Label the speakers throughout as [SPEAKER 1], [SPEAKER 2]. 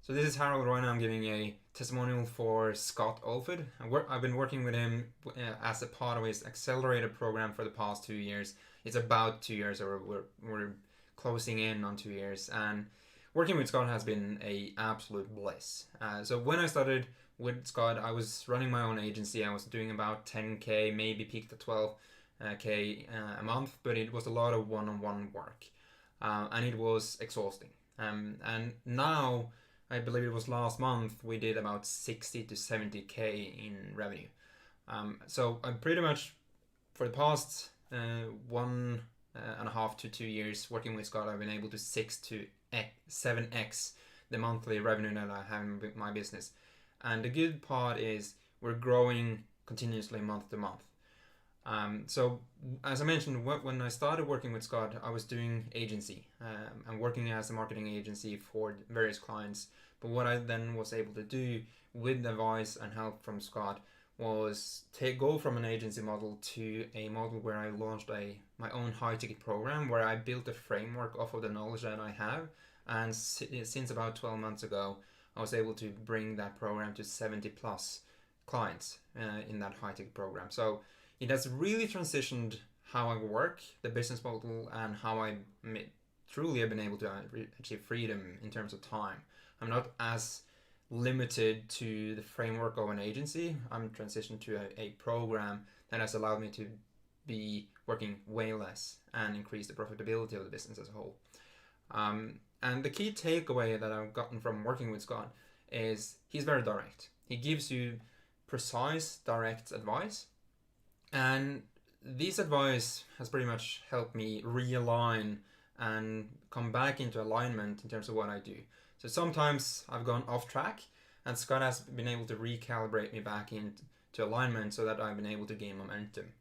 [SPEAKER 1] So this is Harald. Right now I'm giving a testimonial for Scott Olford. I've been working with him as a part of his accelerator program for the past 2 years. It's about 2 years, or we're closing in on 2 years. And working with Scott has been a absolute bliss. So when I started with Scott, I was running my own agency. I was doing about 10K, maybe peaked at 12K a month, but it was a lot of one-on-one work, and it was exhausting. And now, I believe it was last month, we did about 60 to 70K in revenue. So I'm pretty much, for the past 1.5 to 2 years working with Scott, I've been able to 6 to 7x the monthly revenue that I have in my business. And the good part is we're growing continuously month to month. So as I mentioned, when I started working with Scott, I was doing agency. I'm working as a marketing agency for various clients. But what I then was able to do with advice and help from Scott was go from an agency model to a model where I launched my own high ticket program, where I built a framework off of the knowledge that I have. And since about 12 months ago, I was able to bring that program to 70 plus clients in that high ticket program. So it has really transitioned how I work, the business model, and how I truly have been able to achieve freedom in terms of time. I'm not as limited to the framework of an agency. I'm transitioned to a program that has allowed me to be working way less and increase the profitability of the business as a whole. And the key takeaway that I've gotten from working with Scott is he's very direct. He gives you precise, direct advice. And this advice has pretty much helped me realign and come back into alignment in terms of what I do. So sometimes I've gone off track, and Scott has been able to recalibrate me back into alignment so that I've been able to gain momentum.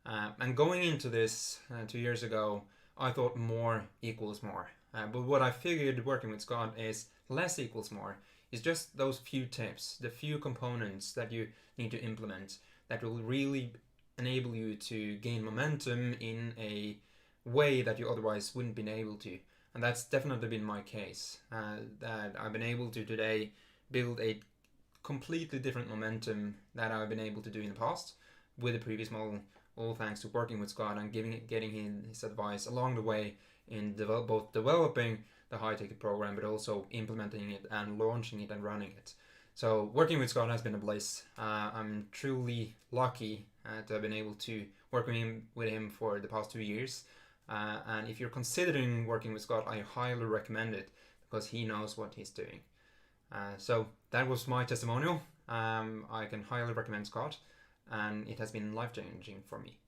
[SPEAKER 1] And going into this 2 years ago, I thought more equals more. But what I figured working with Scott is less equals more. It's just those few tips, the few components that you need to implement that will really enable you to gain momentum in a way that you otherwise wouldn't been able to. And that's definitely been my case, that I've been able to today build a completely different momentum that I've been able to do in the past with the previous model, all thanks to working with Scott and getting his advice along the way in both developing the high ticket program, but also implementing it and launching it and running it. So working with Scott has been a bliss. I'm truly lucky to have been able to work with him for the past 2 years. And if you're considering working with Scott, I highly recommend it because he knows what he's doing. So that was my testimonial. I can highly recommend Scott, and it has been life-changing for me.